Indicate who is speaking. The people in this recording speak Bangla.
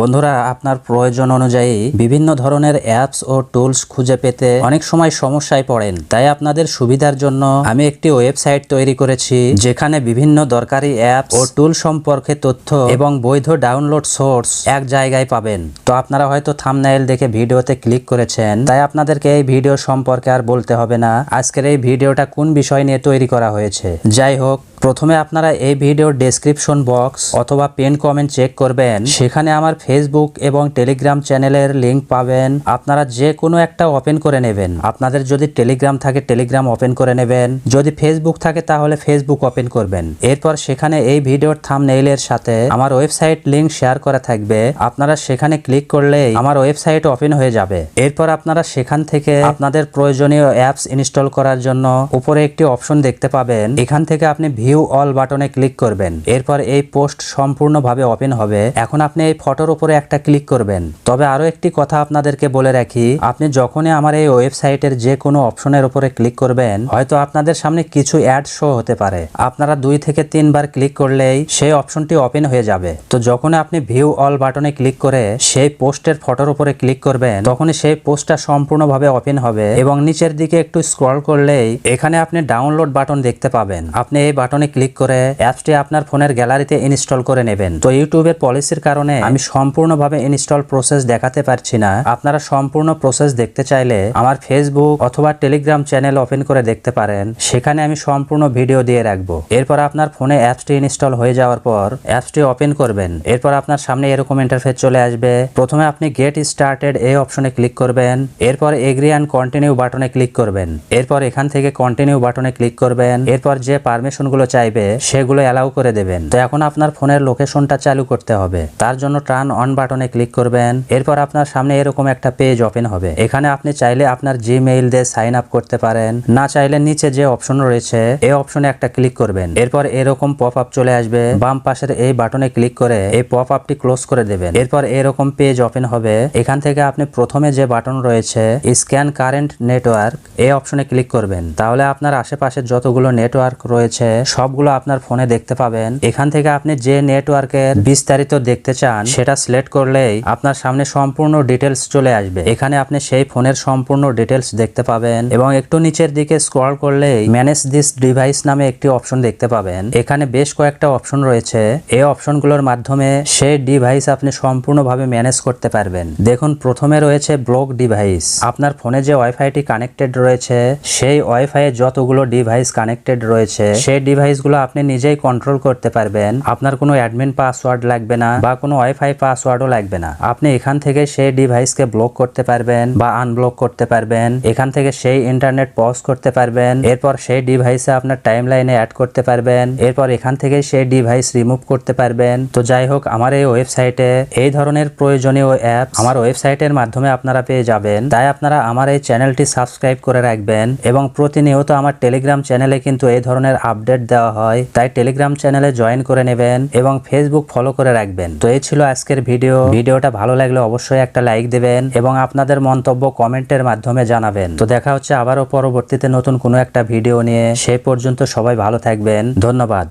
Speaker 1: বন্ধুরা, আপনার প্রয়োজন অনুযায়ী বিভিন্ন ধরনের অ্যাপস ও টুলস খুঁজে পেতে অনেক সময় সমস্যায় পড়েন। তাই আপনাদের সুবিধার জন্য আমি একটি ওয়েবসাইট তৈরি করেছি, যেখানে বিভিন্ন দরকারি অ্যাপস ও টুল সম্পর্কে তথ্য এবং বৈধ ডাউনলোড সোর্স এক জায়গায় পাবেন। তো আপনারা হয়তো থাম্বনেইল দেখে ভিডিওতে ক্লিক করেছেন, তাই আপনাদেরকে এই ভিডিও সম্পর্কে আর বলতে হবে না আজকের এই ভিডিওটা কোন বিষয় নিয়ে তৈরি করা হয়েছে। যাই হোক, প্রথমে আপনারা এই ভিডিওর ডেসক্রিপশন বক্স অথবা পেন কমেন্ট চেক করবেন। সেখানে আমার ফেসবুক এবং টেলিগ্রাম চ্যানেলের লিংক পাবেন। আপনারা যে কোনো একটা ওপেন করে নেবেন। আপনাদের যদি টেলিগ্রাম থাকে টেলিগ্রাম ওপেন করে নেবেন, যদি ফেসবুক থাকে তাহলে ফেসবুক ওপেন করবেন। এরপর সেখানে এই ভিডিওর থাম্বনেইলের সাথে আমার ওয়েবসাইট লিংক শেয়ার করা থাকবে। আপনারা সেখানে ক্লিক করলেই আমার ওয়েবসাইট ওপেন হয়ে যাবে। এরপর আপনারা সেখান থেকে আপনাদের প্রয়োজনীয় অ্যাপস ইনস্টল করার জন্য উপরে একটি অপশন দেখতে পাবেন। এখান থেকে আপনি ভিউ অল বাটনে ক্লিক করবেন। এরপর এই পোস্ট সম্পূর্ণভাবে ওপেন হবে। এখন আপনি এই ফটোর উপরে একটা ক্লিক করবেন। তবে আরো একটি কথা আপনাদেরকে বলে রাখি, আপনি যখনই আমার এই ওয়েবসাইটের যে কোনো অপশনের উপরে ক্লিক করবেন, হয়তো আপনাদের সামনে কিছু অ্যাড শো হতে পারে। আপনারা 2 থেকে 3 বার ক্লিক করলেই সেই অপশনটি ওপেন হয়ে যাবে। তো যখন আপনি ভিউ অল বাটনে ক্লিক করে সেই পোস্টের ফটোর উপরে ক্লিক করবেন, তখনই সেই পোস্টটা সম্পূর্ণভাবে ওপেন হবে এবং নিচের দিকে একটু স্ক্রল করলেই এখানে আপনি ডাউনলোড বাটন দেখতে পাবেন। আপনি এই বাটনে ক্লিক করে অ্যাপসটি আপনার ফোনের গ্যালারিতে ইনস্টল করে নেবেন। তো ইউটিউবের পলিসির কারণে আমি সম্পূর্ণভাবে ইনস্টল প্রসেস দেখাতে পারছি না। আপনারা সম্পূর্ণ প্রসেস দেখতে চাইলে আমার ফেসবুক অথবা টেলিগ্রাম চ্যানেল ওপেন করে দেখতে পারেন। সেখানে আমি সম্পূর্ণ ভিডিও দিয়ে রাখবো। এরপর আপনার ফোনে অ্যাপসটি ইনস্টল হয়ে যাওয়ার পর অ্যাপসটি ওপেন করবেন। এরপর আপনার সামনে এরকম ইন্টারফেস চলে আসবে। প্রথমে আপনি গেট স্টার্টেড এই অপশনে ক্লিক করবেন। এরপর এগ্রি অ্যান্ড কন্টিনিউ বাটনে ক্লিক করবেন। এরপর এখান থেকে কন্টিনিউ বাটনে ক্লিক করবেন। এরপর যে পারমিশন গুলো চাইবে সেগুলো অ্যালাউ করে দেবেন। তো এখন আপনার ফোনের লোকেশনটা চালু করতে হবে। তার জন্য টার্ন অন বাটনে ক্লিক করবেন। এরপর আপনার সামনে এরকম একটা পেজ ওপেন হবে। এখানে আপনি চাইলে আপনার জিমেইল দিয়ে সাইন আপ করতে পারেন, না চাইলে নিচে যে অপশন রয়েছে এই অপশনে একটা ক্লিক করবেন। এরপর এরকম পপ আপ চলে আসবে। বাম পাশের এই বাটনে ক্লিক করে এই পপ আপটি ক্লোজ করে দেবেন। এরপর এরকম পেজ ওপেন হবে। এখান থেকে আপনি প্রথমে যে বাটন রয়েছে স্ক্যান কারেন্ট নেটওয়ার্ক এই অপশনে ক্লিক করবেন। তাহলে আপনার আশেপাশে যতগুলো নেটওয়ার্ক রয়েছে সবগুলো আপনার ফোনে দেখতে পাবেন। এখান থেকে আপনি যে নেটওয়ার্কের বিস্তারিত দেখতে চান সেটা সিলেক্ট করলেই আপনার সামনে সম্পূর্ণ ডিটেলস চলে আসবে। এখানে আপনি সেই ফোনের সম্পূর্ণ ডিটেলস দেখতে পাবেন এবং একটু নিচের দিকে স্ক্রল করলেই ম্যানেজ দিস ডিভাইস নামে একটি অপশন দেখতে পাবেন। এখানে বেশ কয়েকটা অপশন রয়েছে। এই অপশনগুলোর মাধ্যমে সেই ডিভাইস আপনি সম্পূর্ণভাবে ম্যানেজ করতে পারবেন। দেখুন, প্রথমে রয়েছে ব্লক ডিভাইস। আপনার ফোনে যে ওয়াইফাইটি কানেক্টেড রয়েছে সেই ওয়াইফাই যতগুলো ডিভাইস কানেক্টেড রয়েছে সেই ডিভাইসগুলো আপনি নিজেই কন্ট্রোল করতে পারবেন। আপনার কোনো অ্যাডমিন পাসওয়ার্ড লাগবে না বা কোনো ওয়াইফাই পাসওয়ার্ডও লাগবে না। আপনি এখান থেকে সেই ডিভাইসকে ব্লক করতে পারবেন বা আনব্লক করতে পারবেন। এখান থেকে সেই ইন্টারনেট পজ করতে পারবেন। এরপর সেই ডিভাইসে আপনার টাইমলাইনে অ্যাড করতে পারবেন। এরপর এখান থেকে সেই ডিভাইস রিমুভ করতে পারবেন। তো যাই হোক, আমার এই ওয়েবসাইটে এই ধরনের প্রয়োজনীয় অ্যাপ আমার ওয়েবসাইটের মাধ্যমে আপনারা পেয়ে যাবেন। তাই আপনারা আমার এই চ্যানেলটি সাবস্ক্রাইব করে রাখবেন এবং প্রতিনিয়ত আমার টেলিগ্রাম চ্যানেলে কিন্তু এই ধরনের আপডেট দেওয়া হয়। তাই টেলিগ্রাম চ্যানেলে জয়েন করে নেবেন এবং ফেসবুক ফলো করে রাখবেন। তো এই ছিল আজকের ভিডিওটা ভালো লাগলে অবশ্যই একটা লাইক দেবেন এবং আপনাদের মন্তব্য কমেন্টের মাধ্যমে জানাবেন। তো দেখা হচ্ছে আবারও পরবর্তীতে নতুন কোনো একটা ভিডিও নিয়ে। সেই পর্যন্ত সবাই ভালো থাকবেন। ধন্যবাদ।